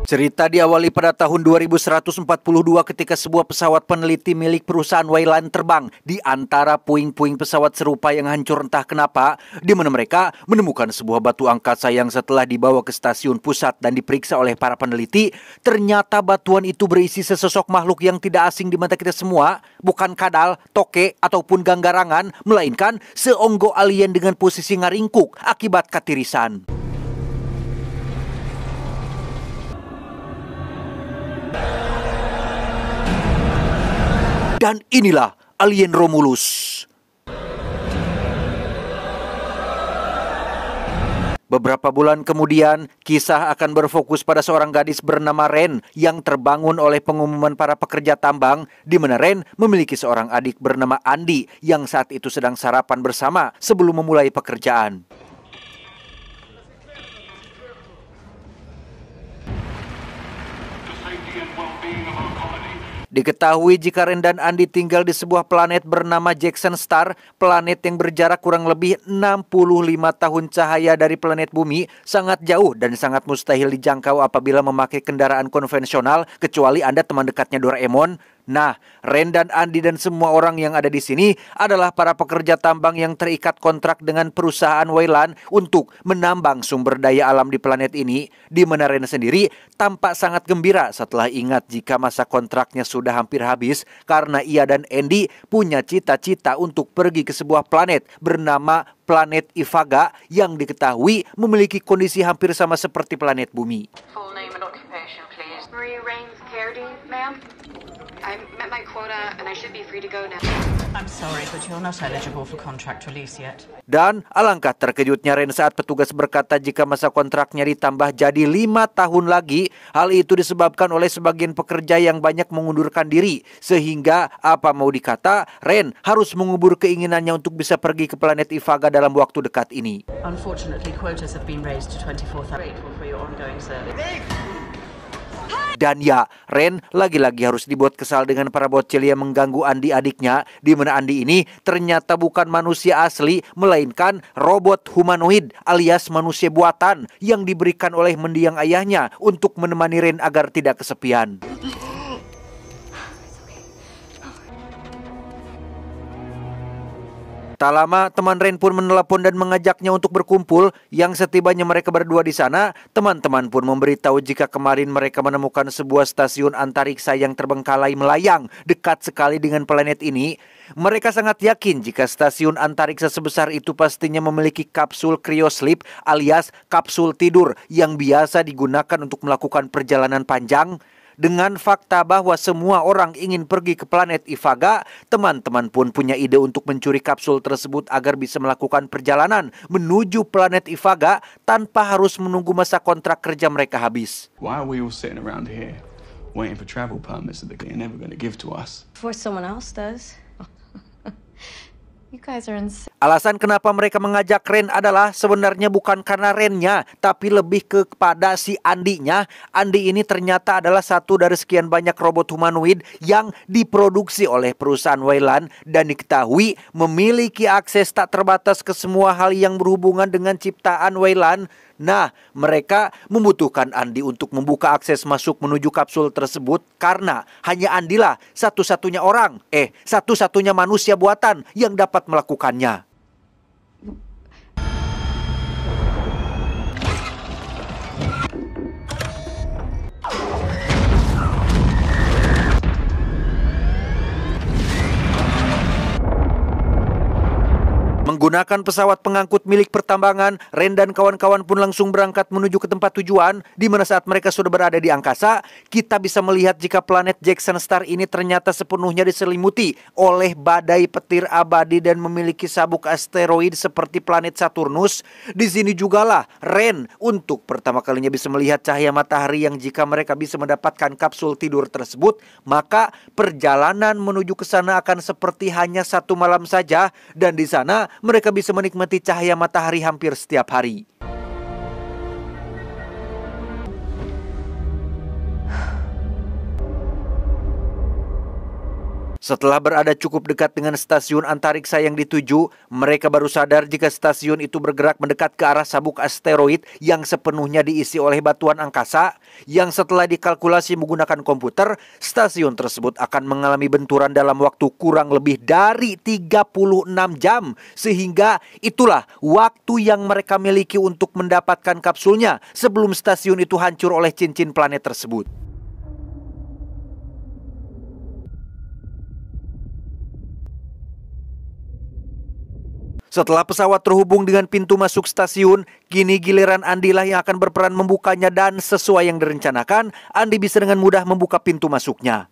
Cerita diawali pada tahun 2142 ketika sebuah pesawat peneliti milik perusahaan Wayland terbang di antara puing-puing pesawat serupa yang hancur entah kenapa, di mana mereka menemukan sebuah batu angkasa yang setelah dibawa ke stasiun pusat dan diperiksa oleh para peneliti, ternyata batuan itu berisi sesosok makhluk yang tidak asing di mata kita semua, bukan kadal, toke, ataupun ganggarangan, melainkan seonggok alien dengan posisi ngaringkuk akibat katirisan. Dan inilah alien Romulus. Beberapa bulan kemudian, kisah akan berfokus pada seorang gadis bernama Ren yang terbangun oleh pengumuman para pekerja tambang, di mana Ren memiliki seorang adik bernama Andi yang saat itu sedang sarapan bersama sebelum memulai pekerjaan. Diketahui jika Ren dan Andi tinggal di sebuah planet bernama Jackson Star, planet yang berjarak kurang lebih 65 tahun cahaya dari planet Bumi, sangat jauh dan sangat mustahil dijangkau apabila memakai kendaraan konvensional, kecuali Anda teman dekatnya Doraemon. Nah, Ren dan Andi dan semua orang yang ada di sini adalah para pekerja tambang yang terikat kontrak dengan perusahaan Wayland untuk menambang sumber daya alam di planet ini, di mana Ren sendiri tampak sangat gembira setelah ingat jika masa kontraknya sudah hampir habis karena ia dan Andy punya cita-cita untuk pergi ke sebuah planet bernama planet Ifaga yang diketahui memiliki kondisi hampir sama seperti planet Bumi. Full name and occupation, please. Marie Rains Cardy, ma'am. I met my quota and I should be free to go now. I'm sorry, but you're not eligible for contract release yet. Dan alangkah terkejutnya Ren saat petugas berkata jika masa kontraknya ditambah jadi 5 tahun lagi. Hal itu disebabkan oleh sebagian pekerja yang banyak mengundurkan diri. Sehingga apa mau dikata, Ren harus mengubur keinginannya untuk bisa pergi ke planet Ifaga dalam waktu dekat ini. Unfortunately, quotas have been raised to 24,000. Grateful for your ongoing service. Dan ya, Ren lagi-lagi harus dibuat kesal dengan para bocil yang mengganggu Andi adiknya, di mana Andi ini ternyata bukan manusia asli, melainkan robot humanoid alias manusia buatan yang diberikan oleh mendiang ayahnya untuk menemani Ren agar tidak kesepian. Tak lama, teman Ren pun menelepon dan mengajaknya untuk berkumpul. Yang setibanya mereka berdua di sana, teman-teman pun memberitahu jika kemarin mereka menemukan sebuah stasiun antariksa yang terbengkalai melayang dekat sekali dengan planet ini. Mereka sangat yakin jika stasiun antariksa sebesar itu pastinya memiliki kapsul cryosleep alias kapsul tidur yang biasa digunakan untuk melakukan perjalanan panjang. Dengan fakta bahwa semua orang ingin pergi ke planet Ifaga, teman-teman pun punya ide untuk mencuri kapsul tersebut agar bisa melakukan perjalanan menuju planet Ifaga tanpa harus menunggu masa kontrak kerja mereka habis. Why are we all sitting around here waiting for travel permits that they're never going to give to us? Before someone else does. You guys are insane. Alasan kenapa mereka mengajak Ren adalah sebenarnya bukan karena Rennya, tapi lebih kepada si Andinya. Andi ini ternyata adalah satu dari sekian banyak robot humanoid yang diproduksi oleh perusahaan Wayland dan diketahui memiliki akses tak terbatas ke semua hal yang berhubungan dengan ciptaan Wayland. Nah, mereka membutuhkan Andi untuk membuka akses masuk menuju kapsul tersebut karena hanya Andilah satu-satunya orang, satu-satunya manusia buatan yang dapat melakukannya. Menggunakan pesawat pengangkut milik pertambangan, Ren dan kawan-kawan pun langsung berangkat menuju ke tempat tujuan, di mana saat mereka sudah berada di angkasa, kita bisa melihat jika planet Jackson Star ini ternyata sepenuhnya diselimuti oleh badai petir abadi dan memiliki sabuk asteroid seperti planet Saturnus. Di sini jugalah Ren untuk pertama kalinya bisa melihat cahaya matahari yang jika mereka bisa mendapatkan kapsul tidur tersebut, maka perjalanan menuju ke sana akan seperti hanya 1 malam saja, dan di sana mereka bisa menikmati cahaya matahari hampir setiap hari. Setelah berada cukup dekat dengan stasiun antariksa yang dituju, mereka baru sadar jika stasiun itu bergerak mendekat ke arah sabuk asteroid yang sepenuhnya diisi oleh batuan angkasa, yang setelah dikalkulasi menggunakan komputer, stasiun tersebut akan mengalami benturan dalam waktu kurang lebih dari 36 jam. Sehingga itulah waktu yang mereka miliki untuk mendapatkan kapsulnya sebelum stasiun itu hancur oleh cincin planet tersebut. Setelah pesawat terhubung dengan pintu masuk stasiun, kini giliran Andi lah yang akan berperan membukanya dan sesuai yang direncanakan, Andi bisa dengan mudah membuka pintu masuknya.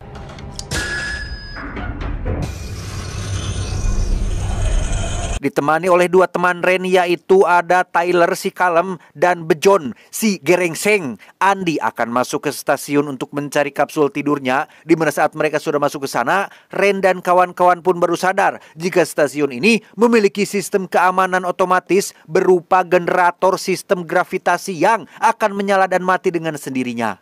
Ditemani oleh dua teman Ren, yaitu ada Tyler si kalem dan Bejon si gerengseng. Andi akan masuk ke stasiun untuk mencari kapsul tidurnya. Di mana saat mereka sudah masuk ke sana, Ren dan kawan-kawan pun baru sadar jika stasiun ini memiliki sistem keamanan otomatis berupa generator sistem gravitasi yang akan menyala dan mati dengan sendirinya.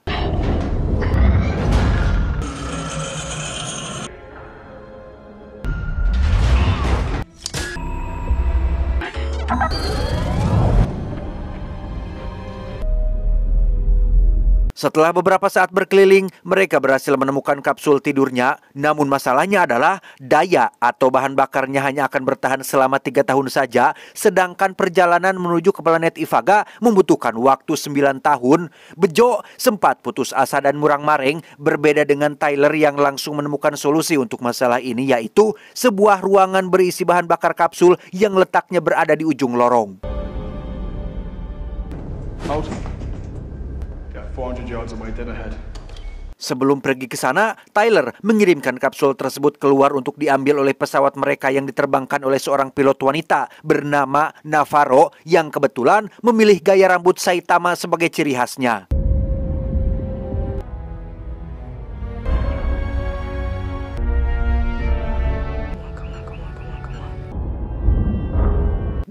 Setelah beberapa saat berkeliling, mereka berhasil menemukan kapsul tidurnya. Namun masalahnya adalah daya atau bahan bakarnya hanya akan bertahan selama 3 tahun saja. Sedangkan perjalanan menuju ke planet Ifaga membutuhkan waktu 9 tahun. Bejo sempat putus asa dan murang-mareng. Berbeda dengan Tyler yang langsung menemukan solusi untuk masalah ini, yaitu sebuah ruangan berisi bahan bakar kapsul yang letaknya berada di ujung lorong. 400 yards away, dead ahead. Sebelum pergi ke sana, Tyler mengirimkan kapsul tersebut keluar untuk diambil oleh pesawat mereka yang diterbangkan oleh seorang pilot wanita bernama Navarro yang kebetulan memilih gaya rambut Saitama sebagai ciri khasnya.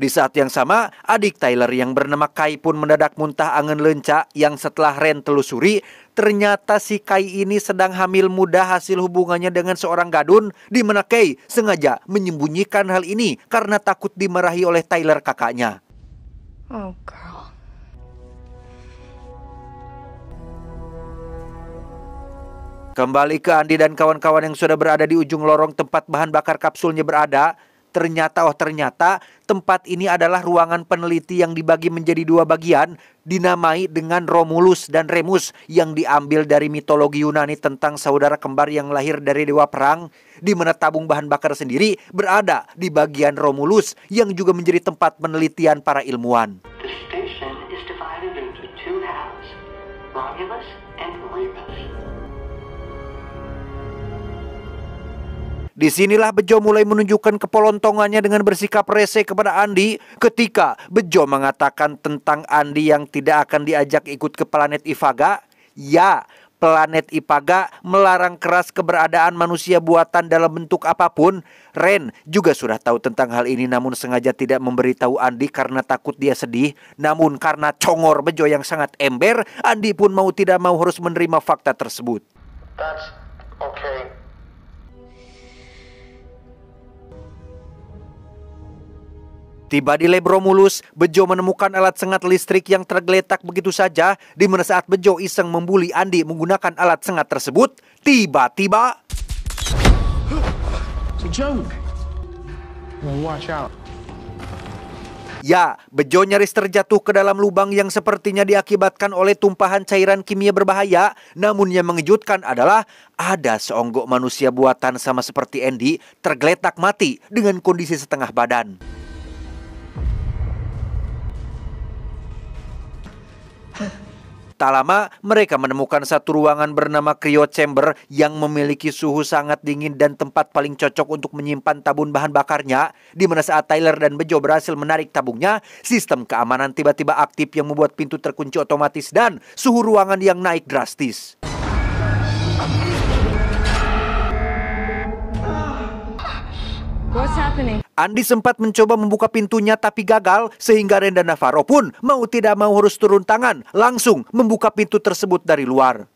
Di saat yang sama, adik Tyler yang bernama Kai pun mendadak muntah angin lenca yang setelah Ren telusuri, ternyata si Kai ini sedang hamil muda hasil hubungannya dengan seorang gadun, di mana Kai sengaja menyembunyikan hal ini karena takut dimarahi oleh Tyler kakaknya. Oh, girl. Kembali ke Andi dan kawan-kawan yang sudah berada di ujung lorong tempat bahan bakar kapsulnya berada. Ternyata tempat ini adalah ruangan peneliti yang dibagi menjadi 2 bagian, dinamai dengan Romulus dan Remus yang diambil dari mitologi Yunani tentang saudara kembar yang lahir dari dewa perang, di mana tabung bahan bakar sendiri berada di bagian Romulus yang juga menjadi tempat penelitian para ilmuwan. The station is divided into 2 halves, Romulus and Remus. Disinilah Bejo mulai menunjukkan kepelontongannya dengan bersikap rese kepada Andi ketika Bejo mengatakan tentang Andi yang tidak akan diajak ikut ke planet Ifaga. Ya, planet Ifaga melarang keras keberadaan manusia buatan dalam bentuk apapun. Ren juga sudah tahu tentang hal ini namun sengaja tidak memberitahu Andi karena takut dia sedih. Namun karena congor Bejo yang sangat ember, Andi pun mau tidak mau harus menerima fakta tersebut. That's okay. Tiba di lab Romulus, Bejo menemukan alat sengat listrik yang tergeletak begitu saja. Di mana saat Bejo iseng membuli Andi menggunakan alat sengat tersebut, tiba-tiba... It's a joke. Well, watch out. Ya, Bejo nyaris terjatuh ke dalam lubang yang sepertinya diakibatkan oleh tumpahan cairan kimia berbahaya. Namun yang mengejutkan adalah ada seonggok manusia buatan sama seperti Andy tergeletak mati dengan kondisi setengah badan. Tak lama, mereka menemukan satu ruangan bernama Cryo Chamber yang memiliki suhu sangat dingin dan tempat paling cocok untuk menyimpan tabung bahan bakarnya. Di mana saat Tyler dan Bejo berhasil menarik tabungnya, sistem keamanan tiba-tiba aktif yang membuat pintu terkunci otomatis dan suhu ruangan yang naik drastis. What's happening? Andi sempat mencoba membuka pintunya tapi gagal sehingga Ren dan Navarro pun mau tidak mau harus turun tangan langsung membuka pintu tersebut dari luar.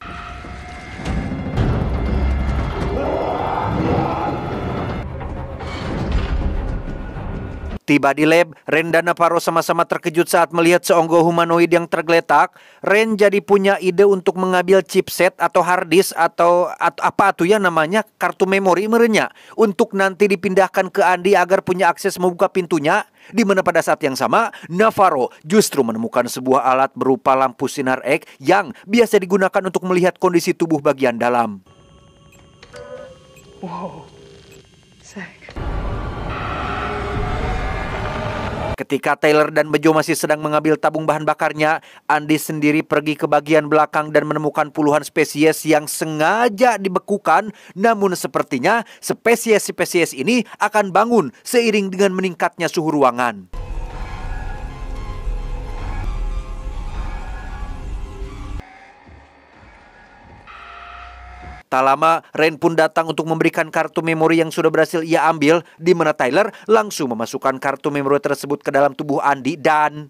Tiba di lab, Ren dan Navarro sama-sama terkejut saat melihat seonggok humanoid yang tergeletak. Ren jadi punya ide untuk mengambil chipset atau hard disk atau apa tuh ya namanya, kartu memori merenya, untuk nanti dipindahkan ke Andy agar punya akses membuka pintunya. Di mana pada saat yang sama, Navarro justru menemukan sebuah alat berupa lampu sinar X yang biasa digunakan untuk melihat kondisi tubuh bagian dalam. Whoa. Sick. Ketika Tyler dan Bejo masih sedang mengambil tabung bahan bakarnya, Andy sendiri pergi ke bagian belakang dan menemukan puluhan spesies yang sengaja dibekukan. Namun sepertinya spesies-spesies ini akan bangun seiring dengan meningkatnya suhu ruangan. Tak lama, Ren pun datang untuk memberikan kartu memori yang sudah berhasil ia ambil, di mana Tyler langsung memasukkan kartu memori tersebut ke dalam tubuh Andy dan...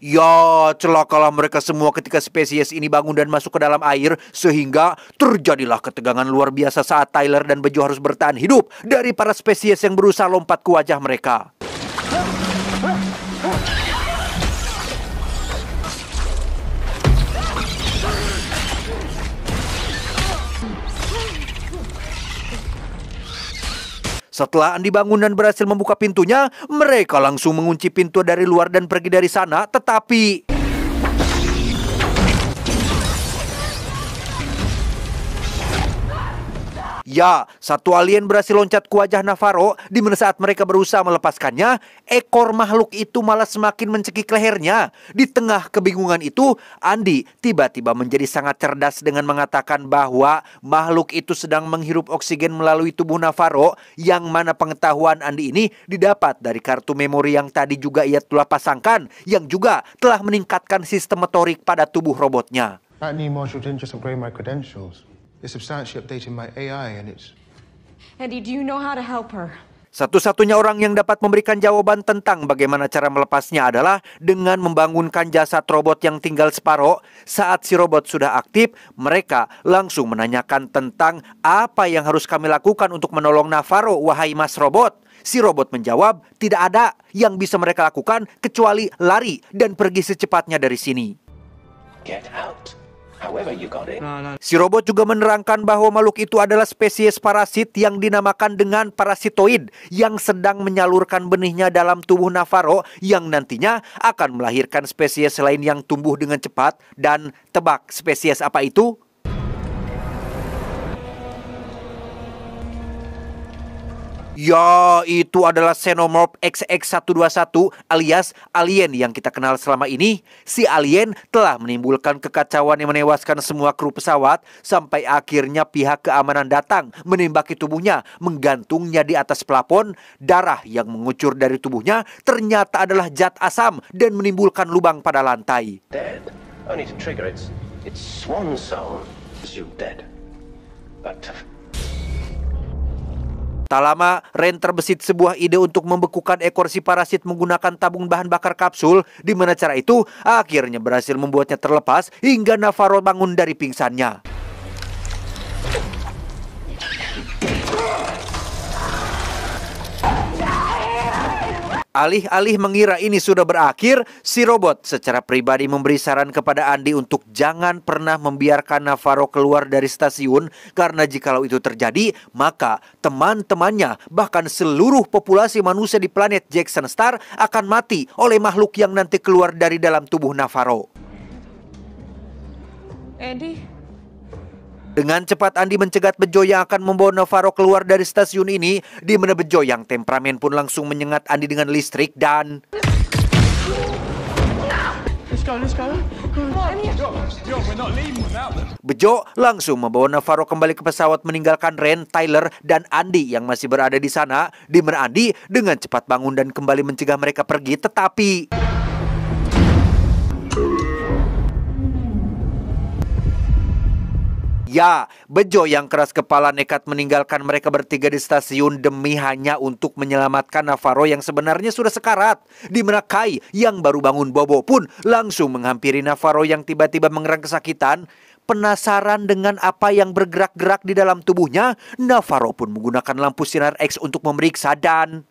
Ya, celakalah mereka semua ketika spesies ini bangun dan masuk ke dalam air, sehingga terjadilah ketegangan luar biasa saat Tyler dan Bejo harus bertahan hidup dari para spesies yang berusaha lompat ke wajah mereka. Setelah Andy bangun dan berhasil membuka pintunya, mereka langsung mengunci pintu dari luar dan pergi dari sana, tetapi... Ya, satu alien berhasil loncat ke wajah Navarro, di mana saat mereka berusaha melepaskannya, ekor makhluk itu malah semakin mencekik lehernya. Di tengah kebingungan itu, Andy tiba-tiba menjadi sangat cerdas dengan mengatakan bahwa makhluk itu sedang menghirup oksigen melalui tubuh Navarro, yang mana pengetahuan Andy ini didapat dari kartu memori yang tadi juga ia telah pasangkan, yang juga telah meningkatkan sistem motorik pada tubuh robotnya. That new module didn't just upgrade my credentials. It substantially updated my AI and it's... Andy, do you know how to help her? Satu-satunya orang yang dapat memberikan jawaban tentang bagaimana cara melepasnya adalah dengan membangunkan jasad robot yang tinggal separuh. Saat si robot sudah aktif, mereka langsung menanyakan tentang apa yang harus kami lakukan untuk menolong Navarro, wahai Mas Robot. Si robot menjawab, tidak ada yang bisa mereka lakukan kecuali lari dan pergi secepatnya dari sini. Get out. However you got it. Si robot juga menerangkan bahwa makhluk itu adalah spesies parasit yang dinamakan dengan parasitoid yang sedang menyalurkan benihnya dalam tubuh Navarro yang nantinya akan melahirkan spesies lain yang tumbuh dengan cepat. Dan tebak spesies apa itu? Ya, itu adalah Xenomorph XX-121 alias alien yang kita kenal selama ini. Si alien telah menimbulkan kekacauan yang menewaskan semua kru pesawat sampai akhirnya pihak keamanan datang menembaki tubuhnya, menggantungnya di atas plafon. Darah yang mengucur dari tubuhnya ternyata adalah zat asam dan menimbulkan lubang pada lantai. Dead. Only to trigger its swan song. You dead. But tak lama, Ren terbesit sebuah ide untuk membekukan ekor si parasit menggunakan tabung bahan bakar kapsul, di mana cara itu akhirnya berhasil membuatnya terlepas hingga Navarro bangun dari pingsannya. Alih-alih mengira ini sudah berakhir, si robot secara pribadi memberi saran kepada Andy untuk jangan pernah membiarkan Navarro keluar dari stasiun, karena jikalau itu terjadi, maka teman-temannya, bahkan seluruh populasi manusia di planet Jackson Star akan mati oleh makhluk yang nanti keluar dari dalam tubuh Navarro. Andy? Dengan cepat Andy mencegat Bejo yang akan membawa Navarro keluar dari stasiun ini, di mana Bejo yang temperamen pun langsung menyengat Andy dengan listrik dan... Let's go. Bejo langsung membawa Navarro kembali ke pesawat meninggalkan Ren, Tyler, dan Andy yang masih berada di sana, di mana Andy dengan cepat bangun dan kembali mencegah mereka pergi, tetapi... Ya, Bejo yang keras kepala nekat meninggalkan mereka bertiga di stasiun demi hanya untuk menyelamatkan Navarro yang sebenarnya sudah sekarat. Di mana Kai yang baru bangun bobo pun langsung menghampiri Navarro yang tiba-tiba mengerang kesakitan. Penasaran dengan apa yang bergerak-gerak di dalam tubuhnya, Navarro pun menggunakan lampu sinar X untuk memeriksa dan...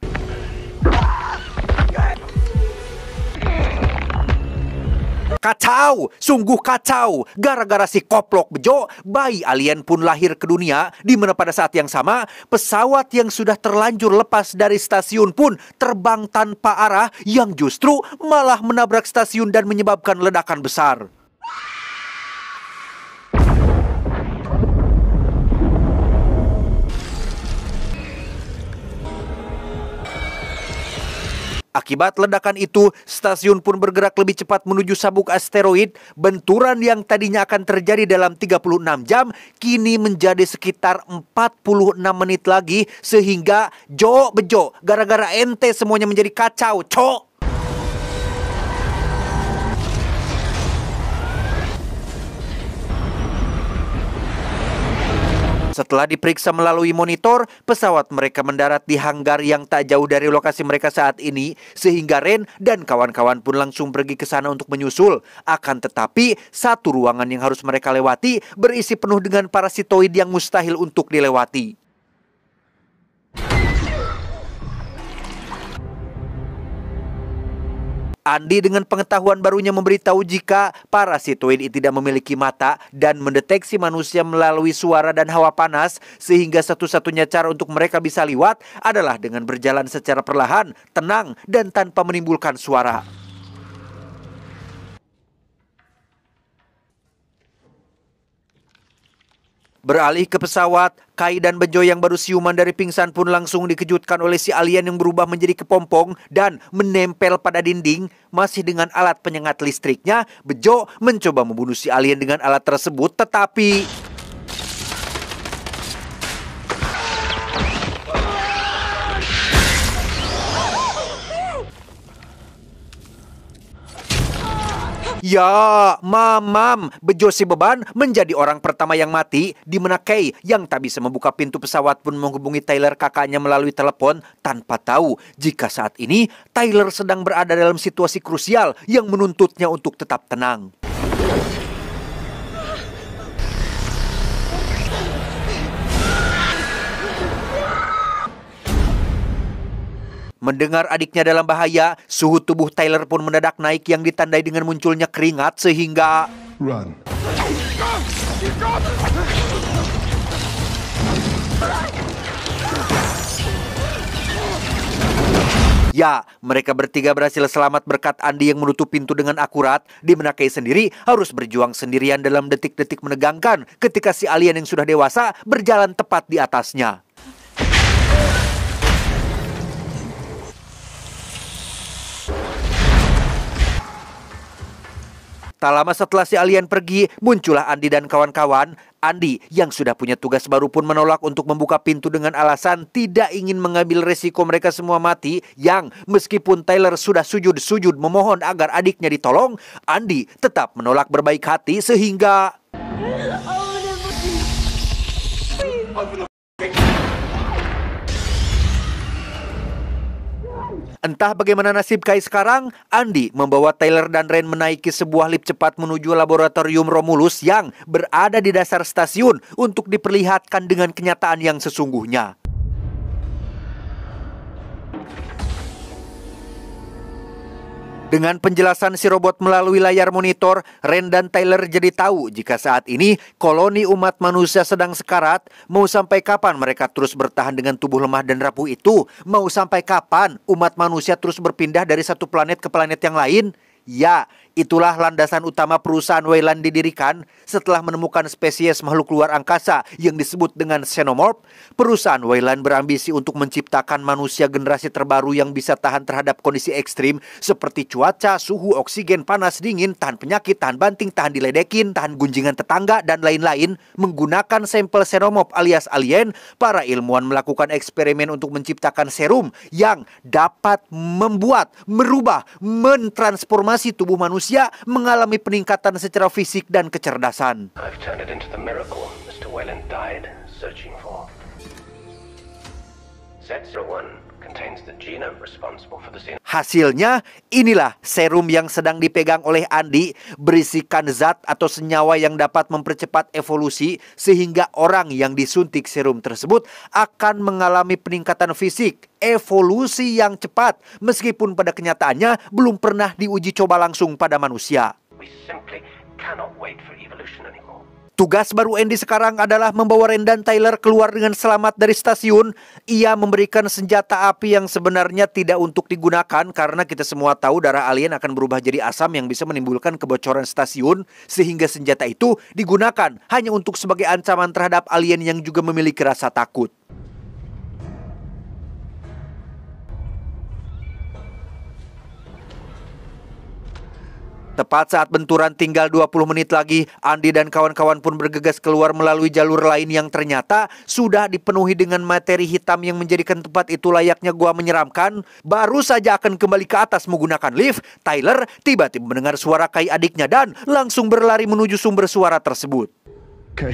Kacau, sungguh kacau. Gara-gara si koplok bejo, bayi alien pun lahir ke dunia, di mana pada saat yang sama, pesawat yang sudah terlanjur lepas dari stasiun pun terbang tanpa arah yang justru malah menabrak stasiun dan menyebabkan ledakan besar. Akibat ledakan itu, stasiun pun bergerak lebih cepat menuju sabuk asteroid. Benturan yang tadinya akan terjadi dalam 36 jam, kini menjadi sekitar 46 menit lagi. Sehingga, bejo, gara-gara ente semuanya menjadi kacau, cok. Setelah diperiksa melalui monitor, pesawat mereka mendarat di hanggar yang tak jauh dari lokasi mereka saat ini, sehingga Ren dan kawan-kawan pun langsung pergi ke sana untuk menyusul. Akan tetapi, satu ruangan yang harus mereka lewati berisi penuh dengan parasitoid yang mustahil untuk dilewati. Andy dengan pengetahuan barunya memberitahu jika parasitoid tidak memiliki mata dan mendeteksi manusia melalui suara dan hawa panas, sehingga satu-satunya cara untuk mereka bisa lewat adalah dengan berjalan secara perlahan, tenang, dan tanpa menimbulkan suara. Beralih ke pesawat, Kai dan Bejo yang baru siuman dari pingsan pun langsung dikejutkan oleh si alien yang berubah menjadi kepompong dan menempel pada dinding. Masih dengan alat penyengat listriknya, Bejo mencoba membunuh si alien dengan alat tersebut, tetapi... Ya, mamam, Bejo si beban menjadi orang pertama yang mati, di mana Kay yang tak bisa membuka pintu pesawat pun menghubungi Tyler kakaknya melalui telepon tanpa tahu jika saat ini Tyler sedang berada dalam situasi krusial yang menuntutnya untuk tetap tenang. Mendengar adiknya dalam bahaya, suhu tubuh Tyler pun mendadak naik yang ditandai dengan munculnya keringat sehingga... Run. Ya, mereka bertiga berhasil selamat berkat Andy yang menutup pintu dengan akurat, di mana Kay sendiri harus berjuang sendirian dalam detik-detik menegangkan ketika si alien yang sudah dewasa berjalan tepat di atasnya. Tak lama setelah si alien pergi, muncullah Andy dan kawan-kawan. Andy yang sudah punya tugas baru pun menolak untuk membuka pintu dengan alasan tidak ingin mengambil resiko mereka semua mati. Yang meskipun Tyler sudah sujud-sujud memohon agar adiknya ditolong, Andy tetap menolak berbaik hati sehingga... Entah bagaimana nasib Kai sekarang, Andy membawa Tyler dan Ren menaiki sebuah lift cepat menuju laboratorium Romulus yang berada di dasar stasiun untuk diperlihatkan dengan kenyataan yang sesungguhnya. Dengan penjelasan si robot melalui layar monitor, Ren dan Tyler jadi tahu jika saat ini koloni umat manusia sedang sekarat. Mau sampai kapan mereka terus bertahan dengan tubuh lemah dan rapuh itu? Mau sampai kapan umat manusia terus berpindah dari satu planet ke planet yang lain? Ya, itulah landasan utama perusahaan Weyland didirikan setelah menemukan spesies makhluk luar angkasa yang disebut dengan Xenomorph. Perusahaan Weyland berambisi untuk menciptakan manusia generasi terbaru yang bisa tahan terhadap kondisi ekstrim seperti cuaca, suhu, oksigen, panas, dingin, tahan penyakit, tahan banting, tahan diledekin, tahan gunjingan tetangga, dan lain-lain. Menggunakan sampel Xenomorph alias alien, para ilmuwan melakukan eksperimen untuk menciptakan serum yang dapat membuat, merubah, mentransformasi tubuh manusia mengalami peningkatan secara fisik dan kecerdasan. I've turned it into the miracle Mr. Weyland died searching for. Z01 contains contains the genome responsible for the xenomorph. Hasilnya, inilah serum yang sedang dipegang oleh Andi, berisikan zat atau senyawa yang dapat mempercepat evolusi, sehingga orang yang disuntik serum tersebut akan mengalami peningkatan fisik, evolusi yang cepat, meskipun pada kenyataannya belum pernah diuji coba langsung pada manusia. We simply cannot wait for evolution anymore. Tugas baru Andy sekarang adalah membawa Ren dan Tyler keluar dengan selamat dari stasiun. Ia memberikan senjata api yang sebenarnya tidak untuk digunakan karena kita semua tahu darah alien akan berubah jadi asam yang bisa menimbulkan kebocoran stasiun, sehingga senjata itu digunakan hanya untuk sebagai ancaman terhadap alien yang juga memiliki rasa takut. Tepat saat benturan tinggal 20 menit lagi, Andi dan kawan-kawan pun bergegas keluar melalui jalur lain yang ternyata sudah dipenuhi dengan materi hitam yang menjadikan tempat itu layaknya gua menyeramkan. Baru saja akan kembali ke atas menggunakan lift, Tyler tiba-tiba mendengar suara Kai adiknya dan langsung berlari menuju sumber suara tersebut. Okay.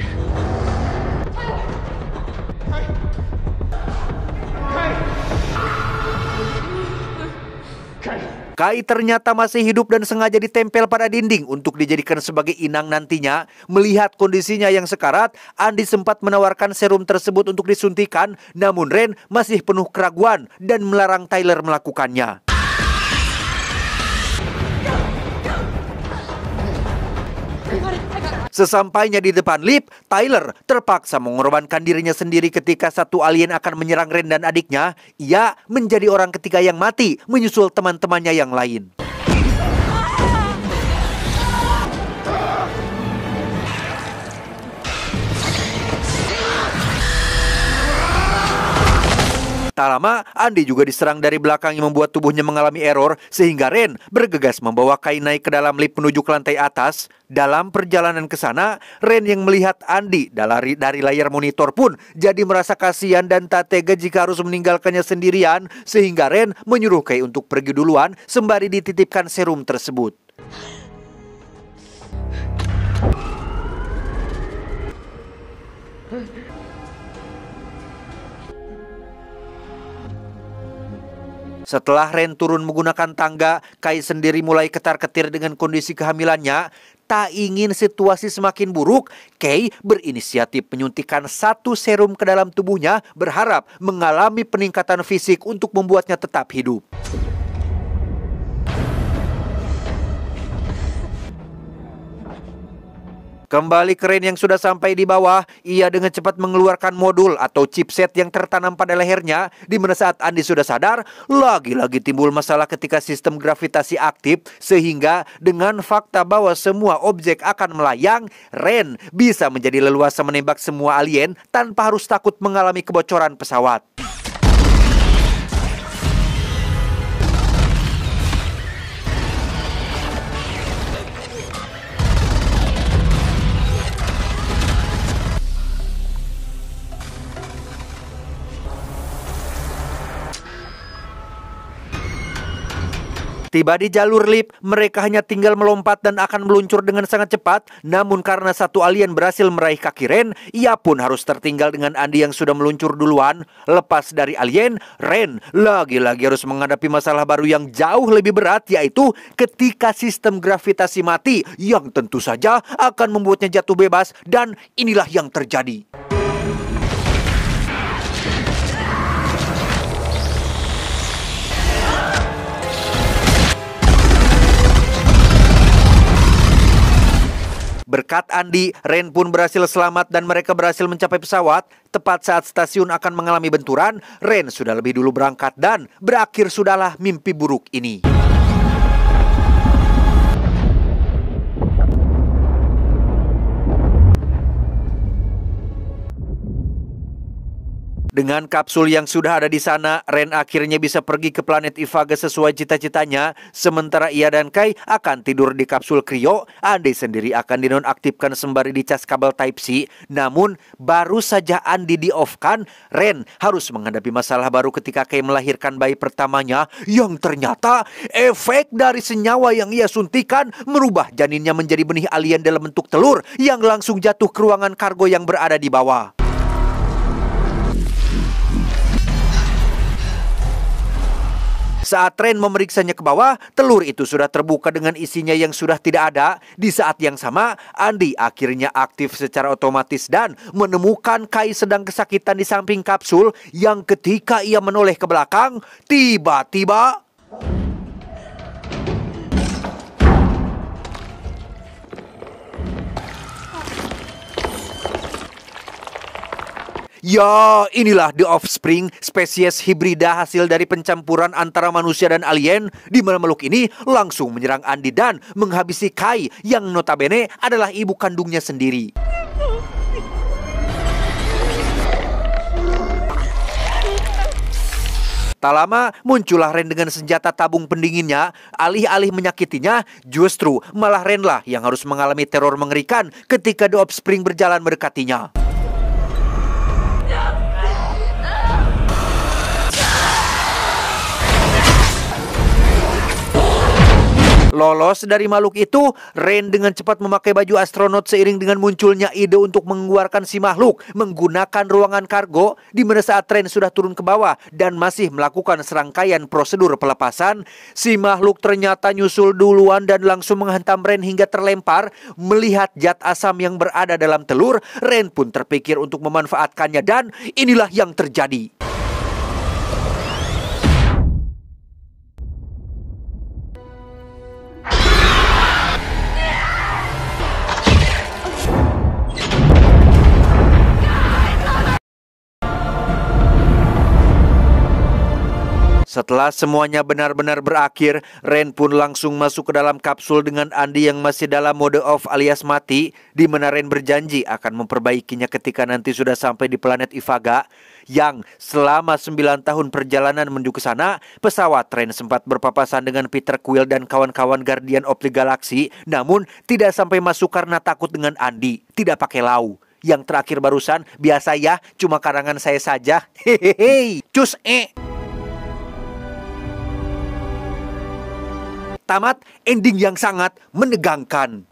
Kai ternyata masih hidup dan sengaja ditempel pada dinding untuk dijadikan sebagai inang nantinya. Melihat kondisinya yang sekarat, Andi sempat menawarkan serum tersebut untuk disuntikan, namun Ren masih penuh keraguan dan melarang Tyler melakukannya. Sesampainya di depan lift, Tyler terpaksa mengorbankan dirinya sendiri ketika satu alien akan menyerang Ren dan adiknya. Ia menjadi orang ketiga yang mati, menyusul teman-temannya yang lain. Tak lama, Andi juga diserang dari belakang yang membuat tubuhnya mengalami error, sehingga Ren bergegas membawa Kai naik ke dalam lift menuju ke lantai atas. Dalam perjalanan ke sana, Ren yang melihat Andi dari layar monitor pun jadi merasa kasihan dan tak tega jika harus meninggalkannya sendirian, sehingga Ren menyuruh Kai untuk pergi duluan sembari dititipkan serum tersebut. Setelah Ren turun menggunakan tangga, Kai sendiri mulai ketar-ketir dengan kondisi kehamilannya. Tak ingin situasi semakin buruk, Kai berinisiatif menyuntikkan satu serum ke dalam tubuhnya, berharap mengalami peningkatan fisik untuk membuatnya tetap hidup. Kembali ke Ren yang sudah sampai di bawah, ia dengan cepat mengeluarkan modul atau chipset yang tertanam pada lehernya, di mana saat Andi sudah sadar, lagi-lagi timbul masalah ketika sistem gravitasi aktif, sehingga dengan fakta bahwa semua objek akan melayang, Ren bisa menjadi leluasa menembak semua alien tanpa harus takut mengalami kebocoran pesawat. Tiba di jalur lift, mereka hanya tinggal melompat dan akan meluncur dengan sangat cepat. Namun karena satu alien berhasil meraih kaki Ren, ia pun harus tertinggal dengan Andi yang sudah meluncur duluan. Lepas dari alien, Ren lagi-lagi harus menghadapi masalah baru yang jauh lebih berat, yaitu ketika sistem gravitasi mati, yang tentu saja akan membuatnya jatuh bebas, dan inilah yang terjadi. Berkat Andi, Ren pun berhasil selamat dan mereka berhasil mencapai pesawat. Tepat saat stasiun akan mengalami benturan, Ren sudah lebih dulu berangkat dan berakhir sudahlah mimpi buruk ini. Dengan kapsul yang sudah ada di sana, Ren akhirnya bisa pergi ke planet Ivaga sesuai cita-citanya. Sementara ia dan Kai akan tidur di kapsul Kryo, Andi sendiri akan dinonaktifkan sembari dicas kabel Type-C. Namun, baru saja Andi di-off-kan, Ren harus menghadapi masalah baru ketika Kai melahirkan bayi pertamanya, yang ternyata efek dari senyawa yang ia suntikan merubah janinnya menjadi benih alien dalam bentuk telur yang langsung jatuh ke ruangan kargo yang berada di bawah. Saat Ren memeriksanya ke bawah, telur itu sudah terbuka dengan isinya yang sudah tidak ada. Di saat yang sama, Andy akhirnya aktif secara otomatis dan menemukan Kai sedang kesakitan di samping kapsul yang ketika ia menoleh ke belakang, tiba-tiba ya, inilah The Offspring, spesies hibrida hasil dari pencampuran antara manusia dan alien, di mana makhluk ini langsung menyerang Andy dan menghabisi Kai yang notabene adalah ibu kandungnya sendiri. Tak lama muncullah Ren dengan senjata tabung pendinginnya. Alih-alih menyakitinya, justru malah Ren lah yang harus mengalami teror mengerikan ketika The Offspring berjalan mendekatinya. Lolos dari makhluk itu, Ren dengan cepat memakai baju astronot seiring dengan munculnya ide untuk mengeluarkan si makhluk menggunakan ruangan kargo, di mana saat Ren sudah turun ke bawah dan masih melakukan serangkaian prosedur pelepasan, si makhluk ternyata nyusul duluan dan langsung menghantam Ren hingga terlempar. Melihat zat asam yang berada dalam telur, Ren pun terpikir untuk memanfaatkannya dan inilah yang terjadi. Setelah semuanya benar-benar berakhir, Ren pun langsung masuk ke dalam kapsul dengan Andy yang masih dalam mode off alias mati, di mana Ren berjanji akan memperbaikinya ketika nanti sudah sampai di planet Ivaga, yang selama 9 tahun perjalanan menuju ke sana, pesawat Ren sempat berpapasan dengan Peter Quill dan kawan-kawan Guardian of the Galaxy, namun tidak sampai masuk karena takut dengan Andy, tidak pakai lau. Yang terakhir barusan, biasa ya, cuma karangan saya saja. Hehehe, cus Tamat ending yang sangat menegangkan.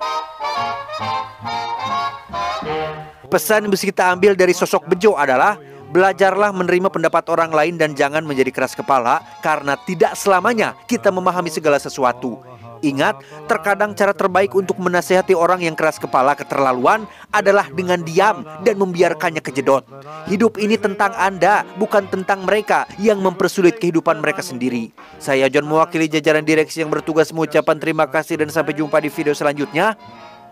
Pesan yang bisa kita ambil dari sosok Bejo adalah belajarlah menerima pendapat orang lain dan jangan menjadi keras kepala, karena tidak selamanya kita memahami segala sesuatu. Ingat, terkadang cara terbaik untuk menasehati orang yang keras kepala keterlaluan adalah dengan diam dan membiarkannya kejedot. Hidup ini tentang Anda, bukan tentang mereka yang mempersulit kehidupan mereka sendiri. Saya John, mewakili jajaran direksi yang bertugas, mengucapkan terima kasih dan sampai jumpa di video selanjutnya.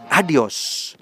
Adios.